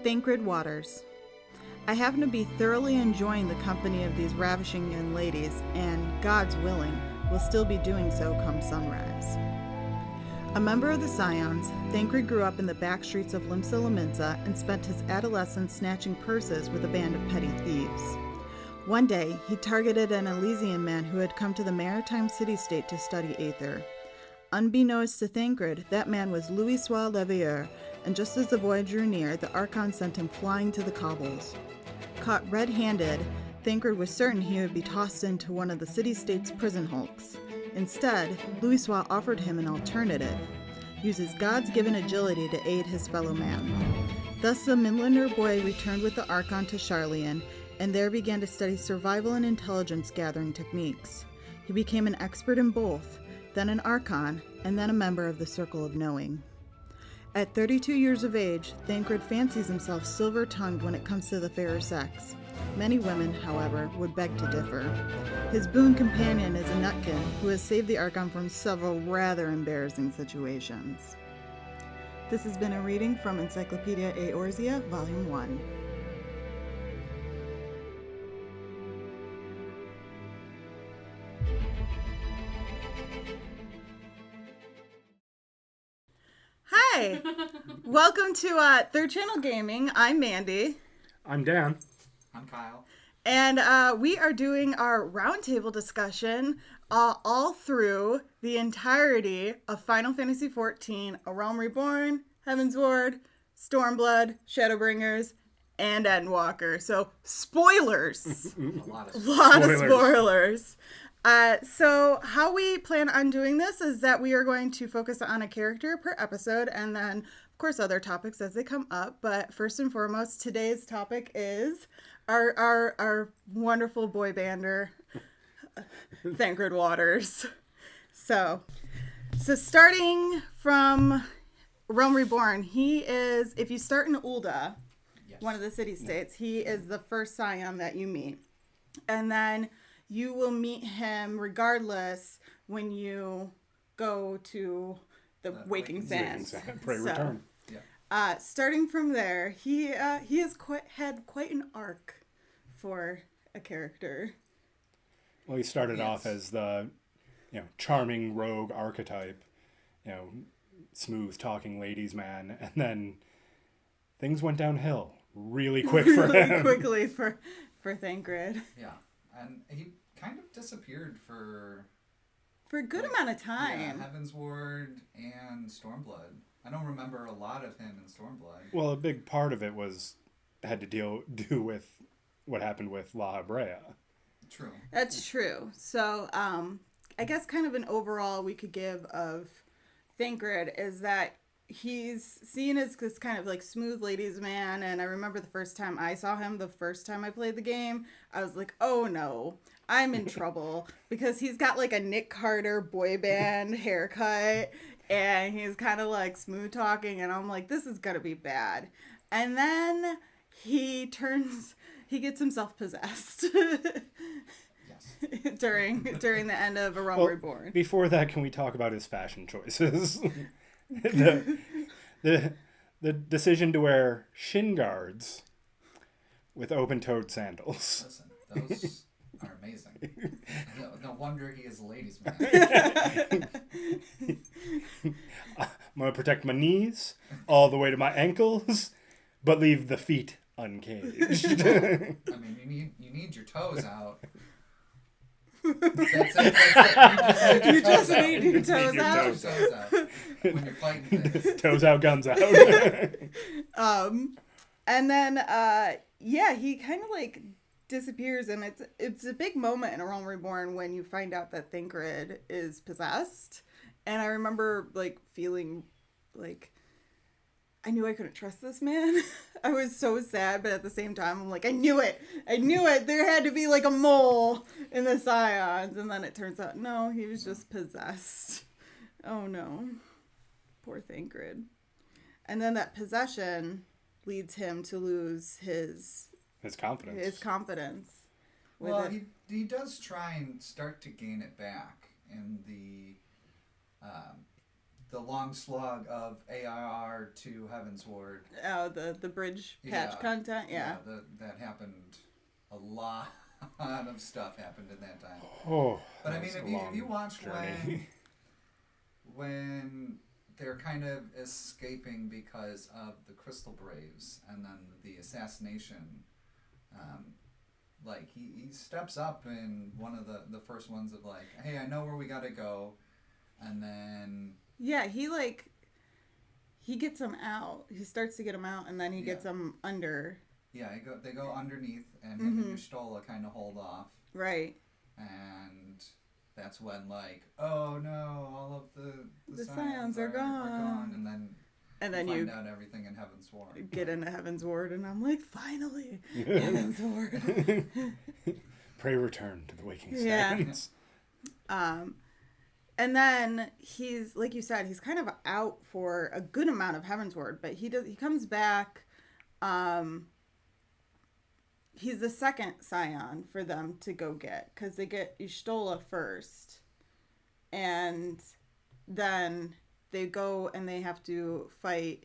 Thancred waters. I happen to be thoroughly enjoying the company of these ravishing young ladies, and, God's willing, will still be doing so come sunrise. A member of the Scions, Thancred grew up in the back streets of Limsa Lominsa and spent his adolescence snatching purses with a band of petty thieves. One day, he targeted an Elysian man who had come to the maritime city-state to study aether. Unbeknownst to Thancred, that man was Louis-Sois Leveilleur, and just as the voyage drew near, the Archon sent him flying to the cobbles. Caught red-handed, Thancred was certain he would be tossed into one of the city-state's prison hulks. Instead, Louis-Sois offered him an alternative: use his God's-given agility to aid his fellow man. Thus the Midlander boy returned with the Archon to Charlian, and there began to study survival and intelligence-gathering techniques. He became an expert in both, then an Archon, and then a member of the Circle of Knowing. At 32 years of age, Thancred fancies himself silver-tongued when it comes to the fairer sex. Many women, however, would beg to differ. His boon companion is a nutkin who has saved the Archon from several rather embarrassing situations. This has been a reading from Encyclopedia Eorzea, Volume 1. Hi! Welcome to Third Channel Gaming. I'm Mandy. I'm Dan. I'm Kyle. And we are doing our roundtable discussion all through the entirety of Final Fantasy XIV, A Realm Reborn, Heavensward, Stormblood, Shadowbringers, and Endwalker. So, spoilers! A lot of spoilers. So how we plan on doing this is that we are going to focus on a character per episode, and then, of course, other topics as they come up. But first and foremost, today's topic is our wonderful boy bander, Thancred Waters. So starting from Realm Reborn, he is, if you start in Ul'dah, yes, one of the city-states, he is the first Scion that you meet. And then you will meet him regardless when you go to the Waking Sands. Pray return. Yeah. Starting from there, he has had quite an arc for a character. Well, he started off as the, charming rogue archetype, smooth talking ladies man, and then things went downhill really quick for him. Really quickly for Thancred. Yeah, and he kind of disappeared for a good amount of time. Yeah, Heavensward and Stormblood. I don't remember a lot of him in Stormblood. Well, a big part of it had to do with what happened with La Habrea. True. That's true. So, I guess kind of an overall we could give of Thancred is that he's seen as this kind of like smooth ladies man, and I remember the first time I saw him, the first time I played the game, I was like, oh no, I'm in trouble, because he's got like a Nick Carter boy band haircut, and he's kind of like smooth talking, and I'm like, this is gonna be bad. And then he gets himself possessed. Yes. during the end of A Realm Reborn. Before that, can we talk about his fashion choices? the decision to wear shin guards with open-toed sandals. Listen, those are amazing. No wonder he is a ladies' man. I'm going to protect my knees all the way to my ankles, but leave the feet uncaged. I mean, you need your toes out. That's it. You just need your toes out. When you're fighting things. Toes out, guns out. And then, he kind of like disappears, and it's a big moment in A Realm Reborn when you find out that Thancred is possessed. And I remember like feeling like I knew I couldn't trust this man. I was so sad, but at the same time, I'm like, I knew it. There had to be like a mole in the Scions. And then it turns out, no, he was just possessed. Oh no. Poor Thancred. And then that possession leads him to lose his confidence. Well, he does try and start to gain it back in the the long slog of AIR to Heaven's Ward. Oh, the bridge patch content? Yeah. That happened a lot. A lot of stuff happened in that time. Oh, but I mean, if you watch when they're kind of escaping because of the Crystal Braves and then the assassination, like he steps up in one of the first ones of like, hey, I know where we gotta go, and then he gets them out. He starts to get them out, and then he gets them under. Yeah, they go underneath, and him and Y'shtola kind of hold off. Right. And that's when, like, oh no, all of the scions are gone. And then you find out everything in Heaven's Ward. Get into Heaven's Ward, and I'm like, finally, Heaven's Ward. Pray return to the waking sands. And then he's, like you said, he's kind of out for a good amount of Heaven's Ward, but he comes back. He's the second scion for them to go get, because they get Y'shtola first, and then they go and they have to fight.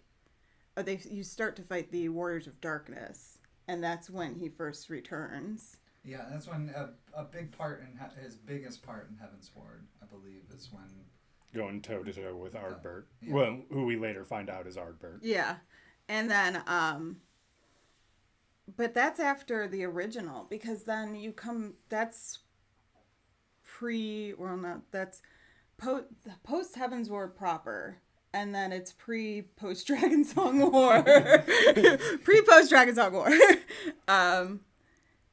You start to fight the Warriors of Darkness, and that's when he first returns. Yeah, that's when a big part in his biggest part in Heaven's Ward, I believe, is when going toe to toe with Ardbert. Well, who we later find out is Ardbert. Yeah, and then but that's after the original, because then that's post Heaven's Ward proper, and then it's post Dragon Song War. Post Dragon Song War.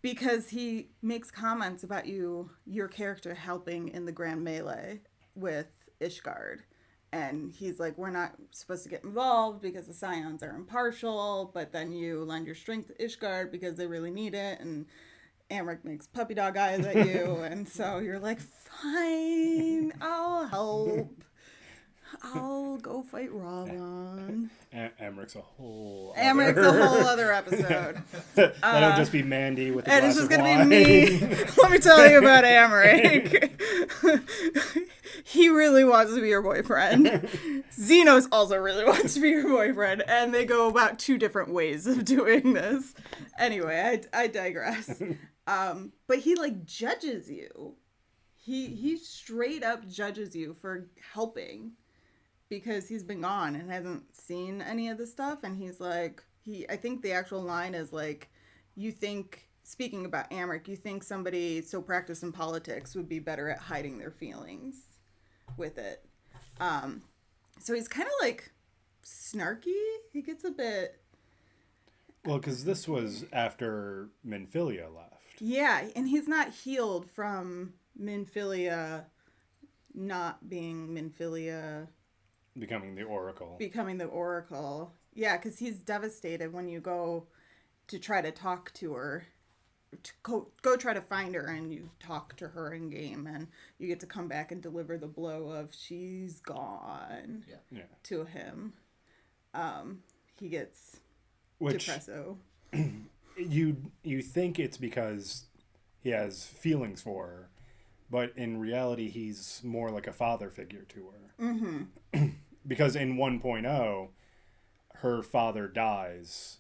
Because he makes comments about your character helping in the Grand Melee with Ishgard. And he's like, we're not supposed to get involved because the Scions are impartial, but then you lend your strength to Ishgard because they really need it, and Amric makes puppy dog eyes at you, and so you're like, fine, I'll help. I'll go fight Rawlon. Amric's a whole other episode. That'll just be Mandy with a glass of wine. And it's just going to be me. Let me tell you about Amric. He really wants to be your boyfriend. Xenos also really wants to be your boyfriend. And they go about 2 different ways of doing this. Anyway, I digress. But he, like, judges you. He straight up judges you for helping. Because he's been gone and hasn't seen any of this stuff. And he's like, I think the actual line is like, speaking about Amric, you think somebody so practiced in politics would be better at hiding their feelings with it. So he's kind of like snarky. He gets a bit... Well, because this was after Minfilia left. Yeah, and he's not healed from Minfilia not being Minfilia... Becoming the Oracle. Yeah, because he's devastated when you go to try to talk to her. Go try to find her, and you talk to her in game, and you get to come back and deliver the blow of she's gone to him. He gets depresso. You think it's because he has feelings for her, but in reality he's more like a father figure to her. Mm-hmm. Because in 1.0, her father dies.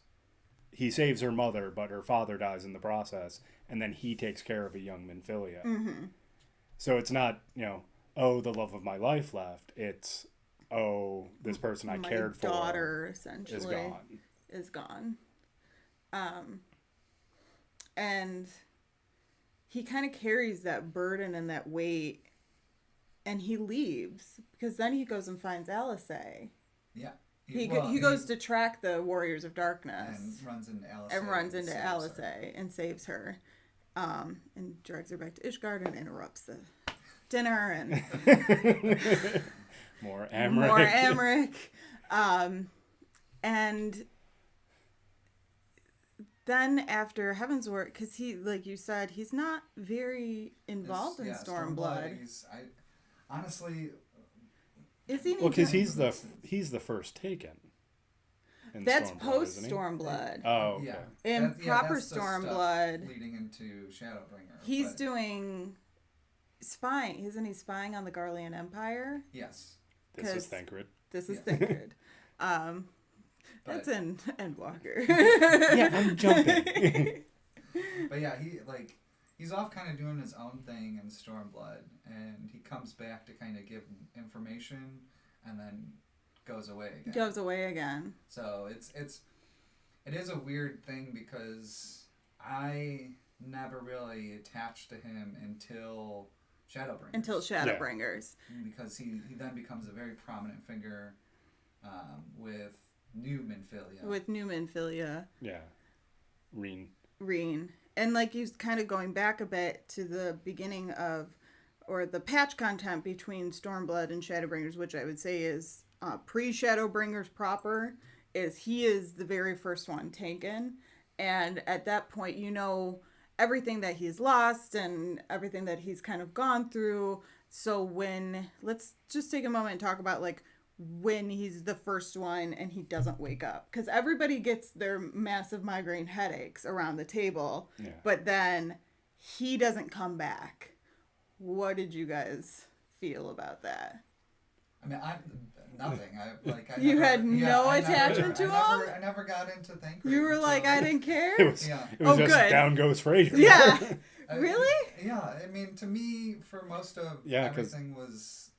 He saves her mother, but her father dies in the process, and then he takes care of a young Minfilia. Mm-hmm. So it's not, oh, the love of my life left. It's, oh, this person I cared for. My daughter, essentially, is gone. And he kind of carries that burden and that weight, and he leaves, because then he goes and finds Alisei. Yeah. He goes to track the Warriors of Darkness. And runs into Alisei. And saves her. And drags her back to Ishgard and interrupts the dinner. And More Amric. And then after Heaven's Ward, because he, like you said, he's not very involved in Stormblood. Honestly... Is he? Well, because he's the first taken. That's post Stormblood. Oh, okay. Yeah. In proper Stormblood, leading into Shadowbringer. He's doing spying. Isn't he spying on the Garlean Empire? Yes. This is Thancred. This is Thancred. That's an Endwalker. Yeah, I'm jumping. But yeah, he's off kind of doing his own thing in Stormblood, and he comes back to kind of give information, and then goes away again. So it is a weird thing because I never really attached to him until Shadowbringers. Yeah. Because he then becomes a very prominent figure with new Minfilia. Yeah. Reen. And like he's kind of going back a bit to the beginning of, or the patch content between Stormblood and Shadowbringers, which I would say is pre-Shadowbringers proper, is he is the very first one taken. And at that point, you know everything that he's lost and everything that he's kind of gone through. So let's just take a moment and talk about like when he's the first one and he doesn't wake up. Because everybody gets their massive migraine headaches around the table, but then he doesn't come back. What did you guys feel about that? I mean, nothing. You had no attachment to him? I never got into Thancred. You were like, I didn't care? It was just good. Down goes Fraser. Yeah. Really? Yeah. I mean, to me, for most of everything was,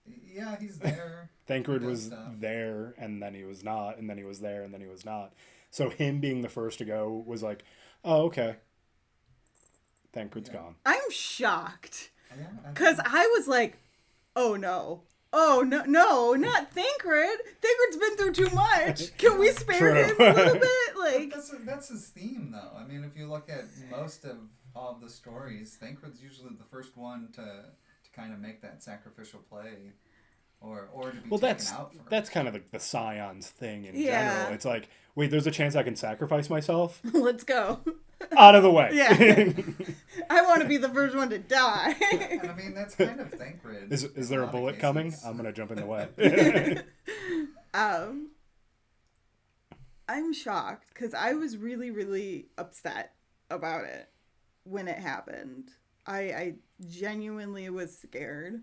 he's there. Thancred was there, and then he was not, and then he was there, and then he was not. So him being the first to go was like, oh, okay. Thancred's gone. I'm shocked. Because I was like, oh, no. Oh, no, not Thancred. Thancred's been through too much. Can we spare him a little bit? Like that's his theme, though. I mean, if you look at most of all of the stories, Thancred's usually the first one to kind of make that sacrificial play or to be taken out first. That's kind of the Scion's thing in general. It's like, wait, there's a chance I can sacrifice myself? Let's go. Out of the way. Yeah. I want to be the first one to die. And I mean, that's kind of Thancred. Is there a bullet coming? I'm going to jump in the way. I'm shocked because I was really, really upset about it when it happened. I genuinely was scared.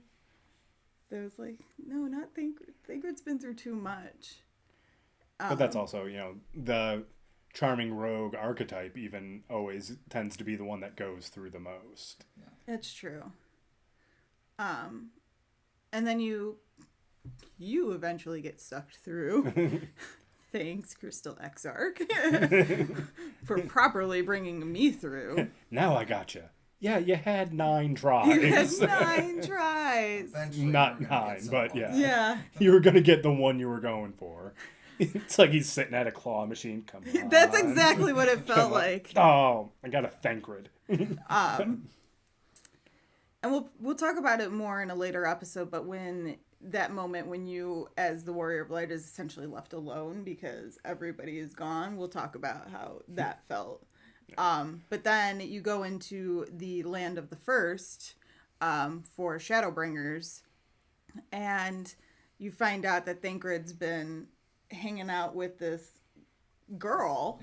I was like, no, not Thancred. Thancred's been through too much. But that's also, the charming rogue archetype even always tends to be the one that goes through the most. Yeah. It's true. And then you eventually get sucked through. Thanks, Crystal Exarch, for properly bringing me through. Now I gotcha. Yeah, you had 9 tries. You had 9 tries. Not 9, but yeah. Yeah. You were going to get the one you were going for. It's like he's sitting at a claw machine. Come on. That's exactly what it felt like. Oh, I got a Thancred. And we'll talk about it more in a later episode, but when that moment when you, as the Warrior of Light, is essentially left alone because everybody is gone, we'll talk about how that felt. But then you go into the Land of the First for Shadowbringers, and you find out that Thancred's been hanging out with this girl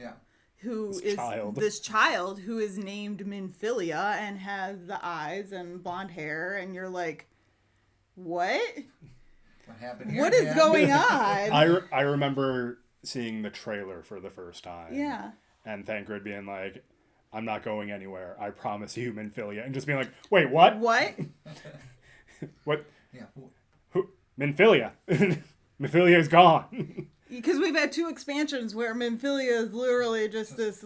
this child who is named Minfilia and has the eyes and blonde hair, and you're like, what happened here? What is going on? I remember seeing the trailer for the first time, and Thancred being like, I'm not going anywhere, I promise you, Minfilia, and just being like, wait, what what who? Minfilia. Minfilia's gone. Because we've had 2 expansions where Minfilia is literally just this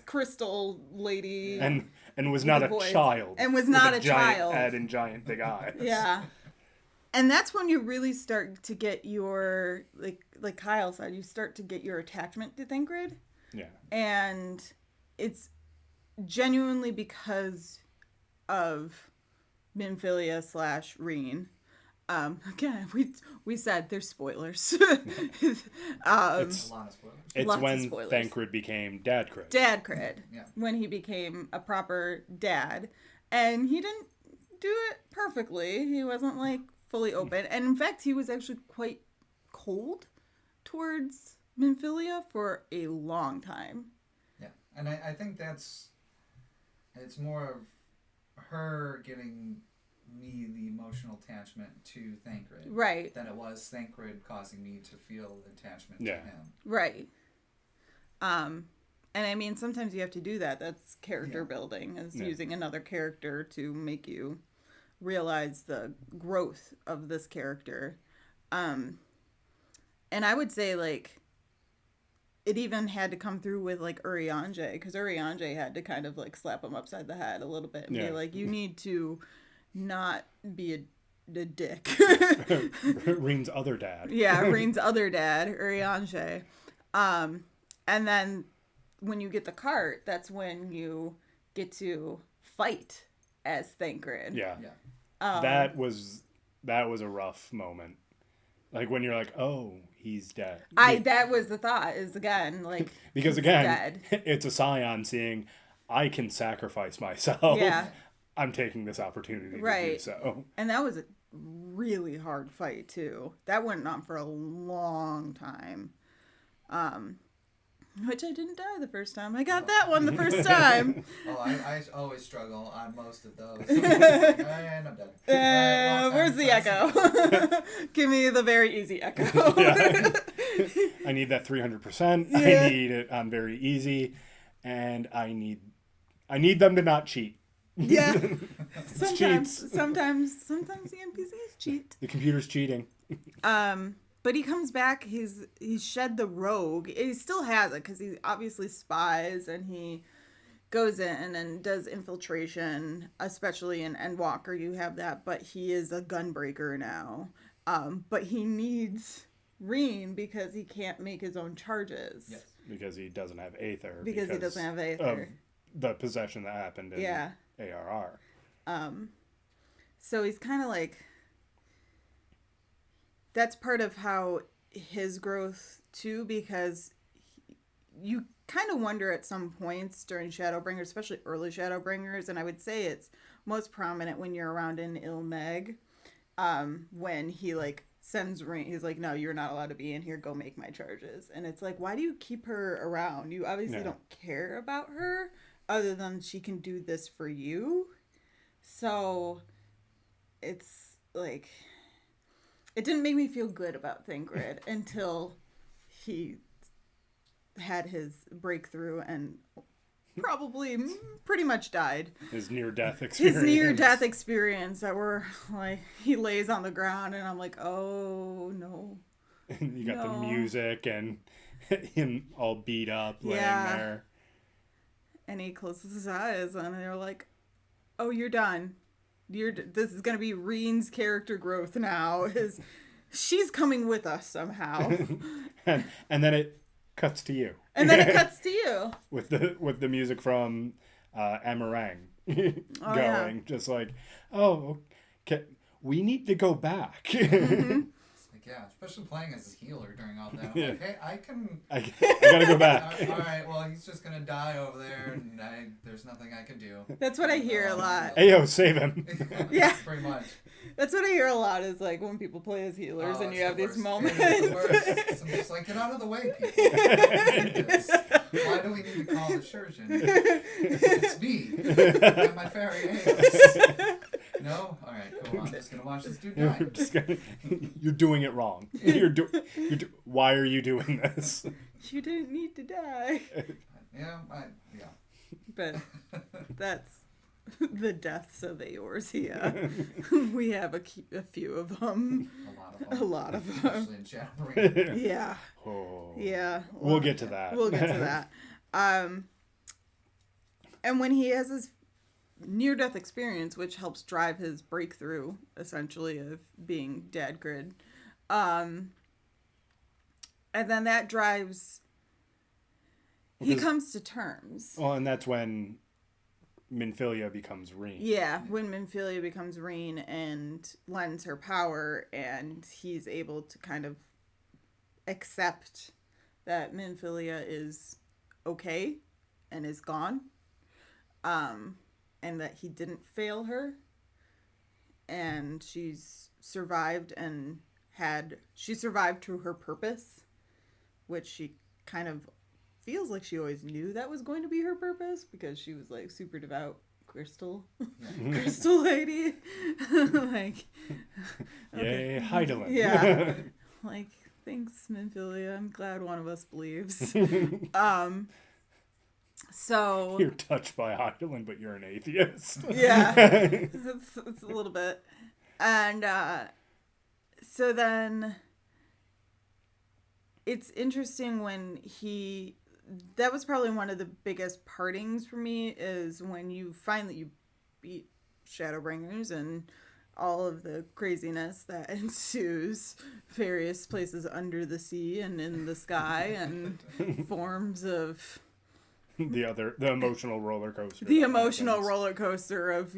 crystal lady. And was not a child. And was not a child. Head and giant big eyes. Yeah. And that's when you really start to get your, like Kyle said, you start to get your attachment to Thancred. Yeah. And it's genuinely because of Minfilia / Reen. Again, we said there's spoilers. It's a lot of spoilers. It's when Thancred became Dadcred. Dadcred. Yeah. When he became a proper dad. And he didn't do it perfectly. He wasn't like fully open. And in fact, he was actually quite cold towards Minfilia for a long time. Yeah. And I think it's more of her getting me the emotional attachment to Thancred. Right. Than it was Thancred causing me to feel attachment Yeah. to him. Right. And I mean, sometimes you have to do that. That's character building, is using another character to make you realize the growth of this character. And I would say, like, it even had to come through with, like, Urianger, because Urianger had to kind of, like, slap him upside the head a little bit and be like, you need to not be a dick. Reen's other dad. Yeah, Reen's other dad, Urianger. And then when you get the cart, that's when you get to fight as Thancred. Yeah. That was a rough moment. Like when you're like, oh, he's dead. That was the thought, is again, like, because again, dead. It's a scion seeing, I can sacrifice myself. Yeah. I'm taking this opportunity to do so. And that was a really hard fight too. That went on for a long time. Which I didn't die the first time. I got that one the first time. I always struggle on most of those. And I'm dead. Where's the echo? Give me the very easy echo. I need that 300%. Yeah. I need it on very easy. And I need them to not cheat. Yeah. Sometimes the NPCs cheat. The computer's cheating. But he comes back, he's shed the rogue. He still has it because he obviously spies, and he goes in and does infiltration, especially in Endwalker you have that, but he is a gunbreaker now. But he needs Reen because he can't make his own charges. Yes. Because he doesn't have Aether. Because he doesn't have Aether. The possession that happened in ARR. So he's kind of like... That's part of how his growth, too, because you kind of wonder at some points during Shadowbringers, especially early Shadowbringers, and I would say it's most prominent when you're around in Ilmeg, when he, like, sends Reen, he's like, no, you're not allowed to be in here, go make my charges. And it's like, why do you keep her around? You obviously don't care about her, other than she can do this for you. So, it's, like... It didn't make me feel good about Thancred until he had his breakthrough and probably pretty much died. His near-death experience. That were like, he lays on the ground and I'm like, oh, no. You got the music and him all beat up laying there. And he closes his eyes and they're like, oh, you're done. This is going to be Reen's character growth now. She's coming with us somehow. and then it cuts to you. With the music from Amarang going. Just like, oh, okay, we need to go back. Mm-hmm. Yeah, especially playing as a healer during all that. I'm like, hey, I gotta go back. All right, well, he's just gonna die over there, and there's nothing I can do. That's what I hear a lot. Ayo, save him. Yeah. Pretty much. That's what I hear a lot is like when people play as healers and you have these moments. I'm just like, get out of the way, people. Why do we need to call the surgeon? It's me. I'm my fairy Ayos. No? Alright, cool. I'm just going to watch this dude die. You're doing it wrong. Why are you doing this? You didn't need to die. Yeah. But that's the deaths of Eorzea. We have a few of them. A lot of them. Especially in Shadowbringers. Yeah. Oh. Yeah. We'll get to that. And when he has his near-death experience, which helps drive his breakthrough, essentially, of being Thancred. And then that drives... He comes to terms. Well, and that's when Minfilia becomes Reen. Yeah, when Minfilia becomes Reen and lends her power, and he's able to kind of accept that Minfilia is okay and is gone. And that he didn't fail her, and she's survived and she survived through her purpose, which she kind of feels like she always knew that was going to be her purpose because she was like super devout Crystal lady. Like, okay. Yay, Heidelin. Yeah. Like, thanks, Minfilia. I'm glad one of us believes. So you're touched by Heidelin, but you're an atheist. Yeah. It's a little bit. And so then it's interesting when that was probably one of the biggest partings for me, is when you beat Shadowbringers and all of the craziness that ensues various places under the sea and in the sky and forms of the emotional roller coaster. The emotional roller coaster of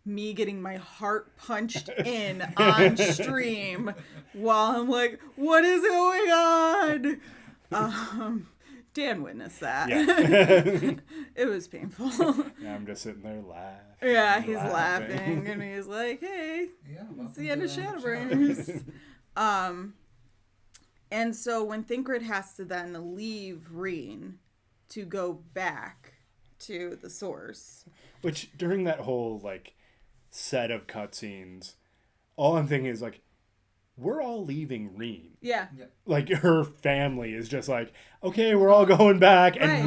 me getting my heart punched in on stream while I'm like, what is going on? Dan witnessed that. Yeah. It was painful. Yeah, I'm just sitting there laughing. Yeah, he's laughing and he's like, hey, it's the end of Shadowbringers. And so when Thancred has to then leave Reen to go back to the source. Which, during that whole, like, set of cutscenes, all I'm thinking is, like, we're all leaving Reen. Yeah. Like, her family is just like, okay, we're all going back, and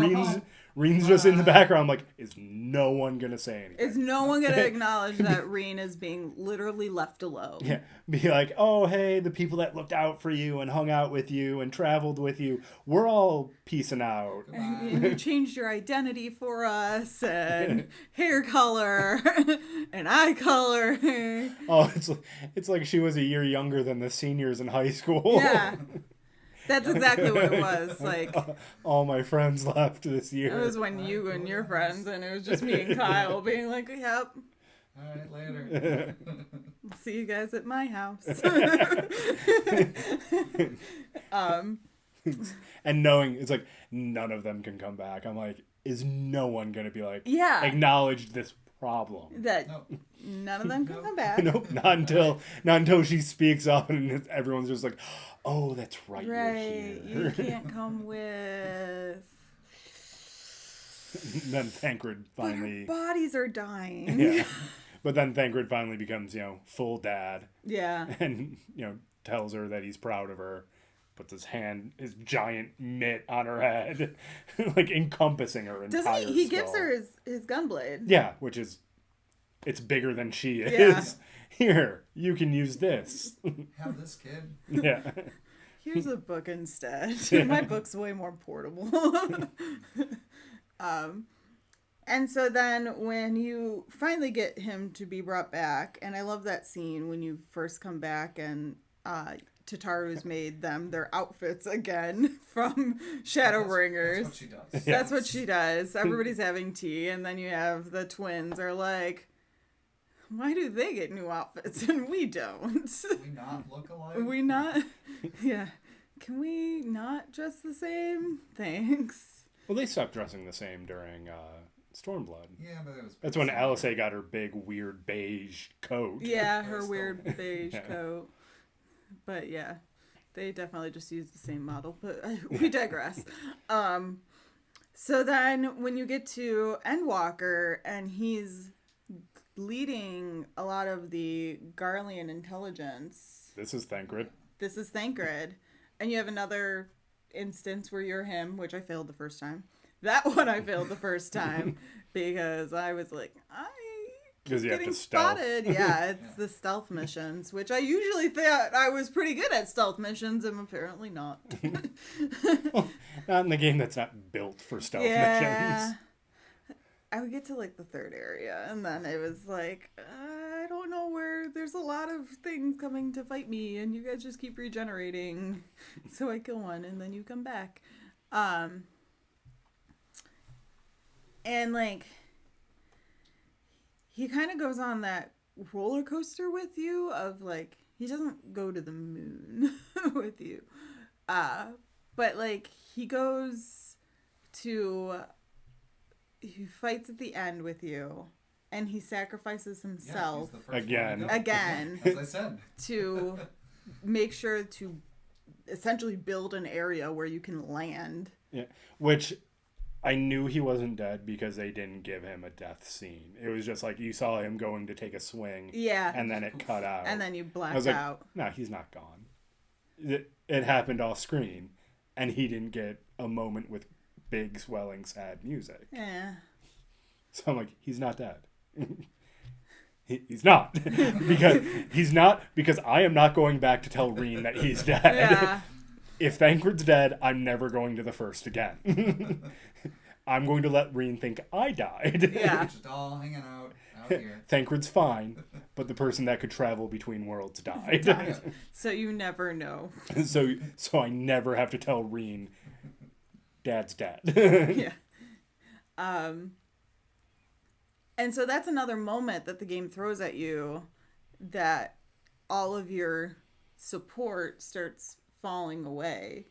Reen's just in the background. I'm like, is no one gonna say anything? Is no one gonna acknowledge that Reen is being literally left alone? Yeah. Be like, oh, hey, the people that looked out for you and hung out with you and traveled with you, we're all peacing out. And you changed your identity for us, and hair color, and eye color. Oh, it's like she was a year younger than the seniors in high school. Yeah. That's exactly what it was. Like, all my friends left this year. It was when you and your friends, and it was just me and Kyle being like, yep. All right, later. See you guys at my house. And knowing it's like none of them can come back. I'm like, is no one gonna be like, acknowledge this problem? That none of them can come back. Nope, not until she speaks up and everyone's just like, oh, that's right. You're here. You can't come with. Then Thancred finally. But our bodies are dying. Yeah, but then Thancred finally becomes, full dad. Yeah. And tells her that he's proud of her. Puts his giant mitt on her head, like encompassing her entire Doesn't he? He skull. gives her his gunblade. Yeah, which is, it's bigger than she is. Yeah. Here, you can use this. Have this, kid. Yeah. Here's a book instead. My book's way more portable. And so then when you finally get him to be brought back, and I love that scene when you first come back and Tataru's made them their outfits again from Shadowbringers. That's what she does. That's what she does. Everybody's having tea, and then you have the twins are like, why do they get new outfits and we don't? We not look alike? We not? Yeah. Can we not dress the same? Thanks. Well, they stopped dressing the same during Stormblood. Yeah, but it was... That's when Alisaie got her big, weird beige coat. Yeah, her weird beige coat. But yeah, they definitely just used the same model. But we digress. So then when you get to Endwalker, and he's leading a lot of the Garlean intelligence. This is Thancred. And you have another instance where you're him, which I failed the first time. That one I failed the first time because I was like, because you have to spotted. Yeah, it's the stealth missions, which I usually thought I was pretty good at stealth missions, and apparently not. Well, not in the game that's not built for stealth missions. I would get to like the third area, and then it was like, I don't know where. There's a lot of things coming to fight me, and you guys just keep regenerating. So I kill one, and then you come back. And like, he kind of goes on that roller coaster with you of like, he doesn't go to the moon with you. But like, he goes to, he fights at the end with you, and he sacrifices himself again, as I said, to make sure to essentially build an area where you can land. Yeah, which I knew he wasn't dead because they didn't give him a death scene. It was just like you saw him going to take a swing. Yeah. And then it cut out. And then you blacked I was like, out. No, he's not gone. It happened off screen. And he didn't get a moment with big, swelling, sad music. Yeah. So I'm like, he's not dead. He's not. Because I am not going back to tell Reen that he's dead. Yeah. If Thancred's dead, I'm never going to the first again. I'm going to let Reen think I died. Yeah. Just all hanging out here. Thancred's fine, but the person that could travel between worlds died. So you never know. So I never have to tell Reen, Dad's dead. Yeah. And so that's another moment that the game throws at you, that all of your support starts falling away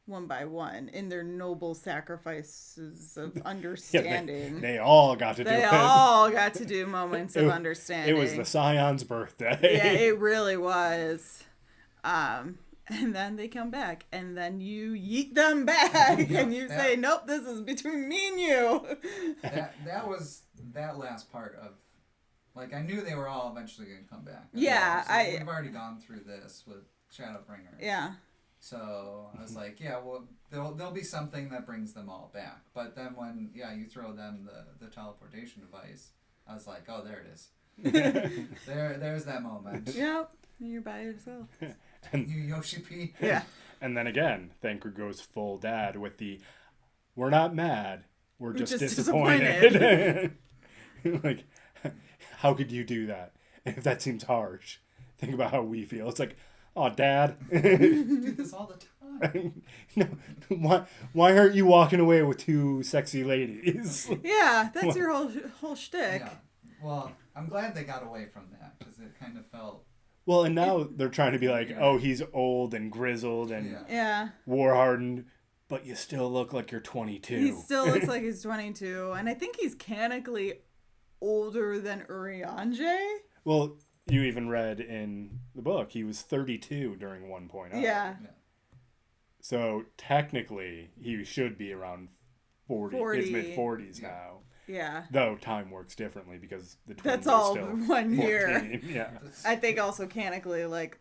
one by one in their noble sacrifices of understanding. Yeah, they all got to do it. They all got to do moments of understanding. It was the Scion's birthday. Yeah, it really was. And then they come back, and then you yeet them back, and you say, nope, this is between me and you. That was that last part of, like, I knew they were all eventually going to come back. Yeah, we've already gone through this with Shadowbringer. Yeah. So I was like, yeah, well, there'll be something that brings them all back. But then when, you throw them the teleportation device, I was like, oh, there it is. There's that moment. Yep. You're by yourself. And, you Yoshi P. Yeah. And then again, Thancred goes full dad with the, we're not mad, we're just disappointed. Like, how could you do that? And if that seems harsh, think about how we feel. It's like, oh, Dad. do this all the time. No, why aren't you walking away with two sexy ladies? Yeah, that's your whole shtick. Yeah. Well, I'm glad they got away from that, because it kind of felt... Well, and now they're trying to be like, oh, he's old and grizzled and war-hardened, but you still look like you're 22. He still looks like he's 22, and I think he's canonically older than Urianger. Well, you even read in the book he was 32 during 1.0. Yeah. So technically he should be around 40. His mid-40s now. Yeah. Though time works differently because the twins That's are all still 1 14. year. Yeah. I think also canonically, like,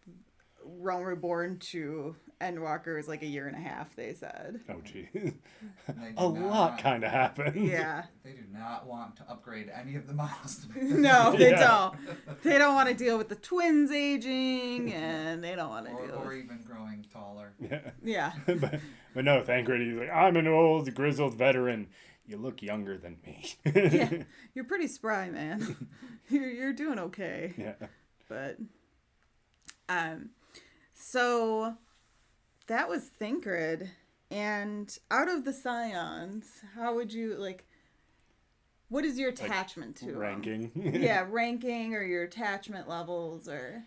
Realm Reborn to Endwalker is like a year and a half, they said. Oh, geez. A lot kind of happened. Yeah. They do not want to upgrade any of the models. No, they don't. They don't want to deal with the twins aging, and they don't want to deal or with... even growing taller. Yeah. but no, Thancred, he's like, I'm an old, grizzled veteran. You look younger than me. Yeah, you're pretty spry, man. You're doing okay. Yeah. But, so that was Thancred. And out of the Scions, how would you, like, what is your attachment to him? Ranking. Yeah, ranking or your attachment levels or...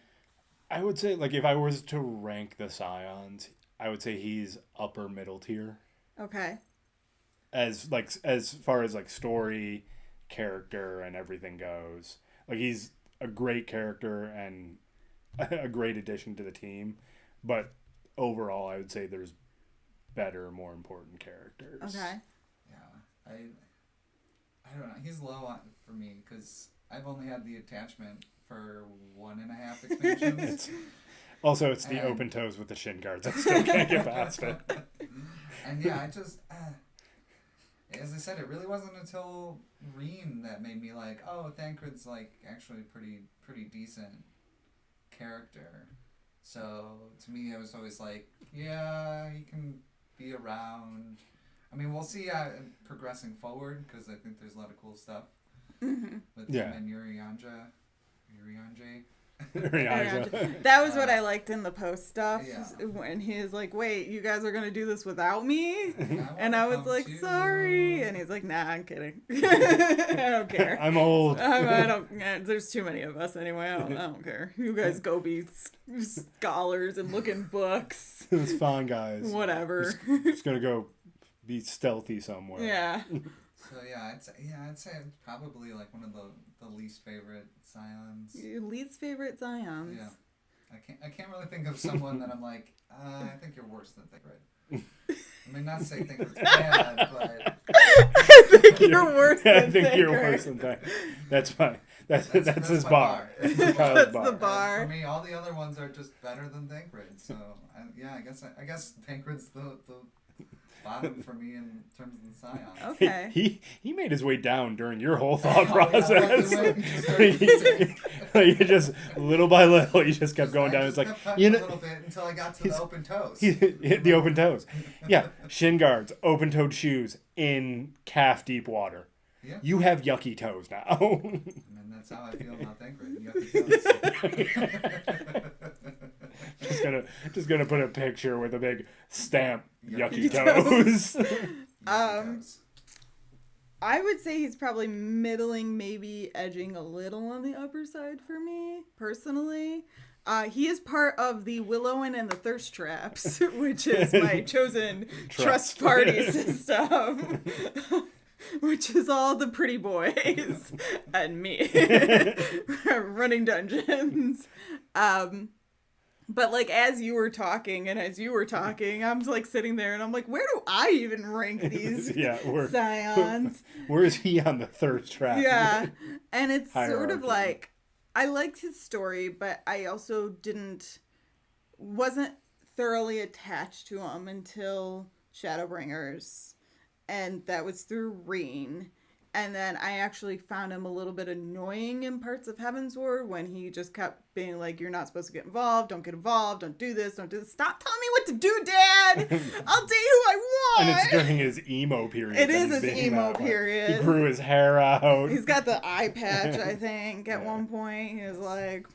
I would say, like, if I was to rank the Scions, I would say he's upper middle tier. Okay. As far as like story, character, and everything goes, like he's a great character and a great addition to the team, but overall, I would say there's better, more important characters. Okay. Yeah, I don't know. He's low on for me because I've only had the attachment for 1.5 expansions. Also, it's the open toes with the shin guards. I still can't get past it. And yeah, I just. As I said, it really wasn't until Reen that made me like, oh, Thancred's like actually pretty decent character. So to me, I was always like, yeah, he can be around. I mean, we'll see progressing forward because I think there's a lot of cool stuff with him and Urianger. That was what I liked in the post stuff when he was like, wait, you guys are gonna do this without me? And I was like, sorry, and he's like, nah, I'm kidding. I don't care. I'm old. I don't. There's too many of us anyway. I don't care. You guys go be scholars and look in books. It's fine, guys. Whatever. Just gonna go be stealthy somewhere. Yeah. So I'd say it's probably like one of the least favorite Scions. Your least favorite Scions. Yeah. I can't really think of someone that I'm like, I think you're worse than Thancred. I mean, not to say Thancred's bad, but I think you're worse than I think Thancred. you're worse than Thancred. That's fine. That's his my bar. That's That's the bar. For me, all the other ones are just better than Thancred. So I guess Thancred's the bottom for me in terms of the Scion. Okay. He made his way down during your whole thought process. Yeah, You just little by little, you just kept going down. It's like a little bit until I got to the open toes. He hit the open toes. Yeah, shin guards, open-toed shoes in calf-deep water. Yeah. You have yucky toes now. And that's how I feel about Thancred. Yucky toes. just gonna put a picture with a big stamp. Yucky toes. I would say he's probably middling, maybe edging a little on the upper side for me, personally. He is part of the Willowen and the Thirst Traps, which is my chosen trust party system, which is all the pretty boys and me running dungeons. But like as you were talking, I'm like sitting there and I'm like, where do I even rank these scions? Where is he on the Thirst Trap? Yeah. And it's hierarchy. sort of like, I liked his story, but I also wasn't thoroughly attached to him until Shadowbringers. And that was through Reen. And then I actually found him a little bit annoying in parts of Heavensward when he just kept being like, you're not supposed to get involved, don't do this, stop telling me what to do, Dad! I'll date who I want! And it's during his emo period. It is his emo period. He grew his hair out. He's got the eye patch, I think, at one point. He was like,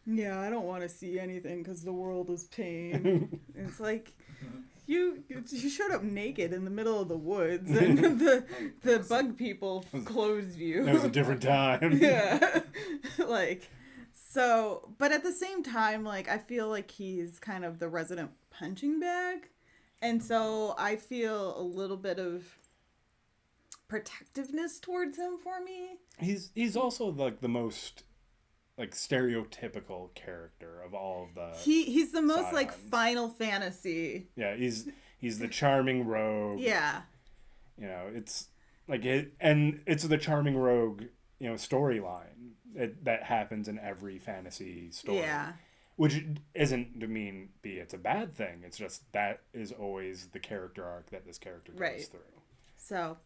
yeah, I don't want to see anything because the world is pain. It's like... You showed up naked in the middle of the woods, and the bug people closed you. It was a different time. Yeah. But at the same time, like, I feel like he's kind of the resident punching bag. And so I feel a little bit of protectiveness towards him for me. He's also, like, the most... like stereotypical character of all of the he's the most scions. like Final Fantasy. Yeah, he's the charming rogue. Yeah. You know, it's like it's the charming rogue, you know, storyline that happens in every fantasy story. Yeah. Which isn't to mean it's a bad thing. It's just that is always the character arc that this character goes through. So,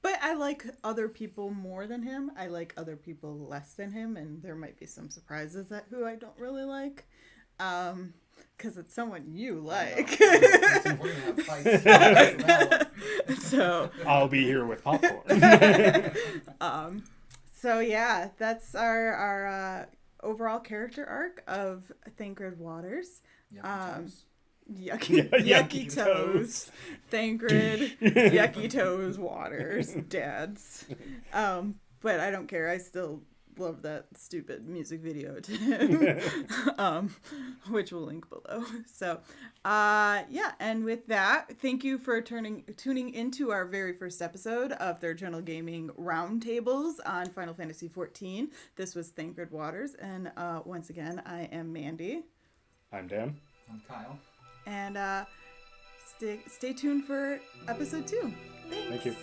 but I like other people more than him. I like other people less than him, and there might be some surprises at who I don't really like, because it's someone you like. So I'll be here with popcorn. So yeah, that's our overall character arc of Thancred Waters. Yucky toes. Thancred, yucky toes, Waters, dads. But I don't care. I still love that stupid music video to him, which we'll link below. So, and with that, thank you for tuning into our very first episode of Third Channel Gaming Roundtables on Final Fantasy XIV. This was Thancred Waters, and once again, I am Mandy. I'm Dan. I'm Kyle. And stay tuned for episode 2. Thanks. Thank you.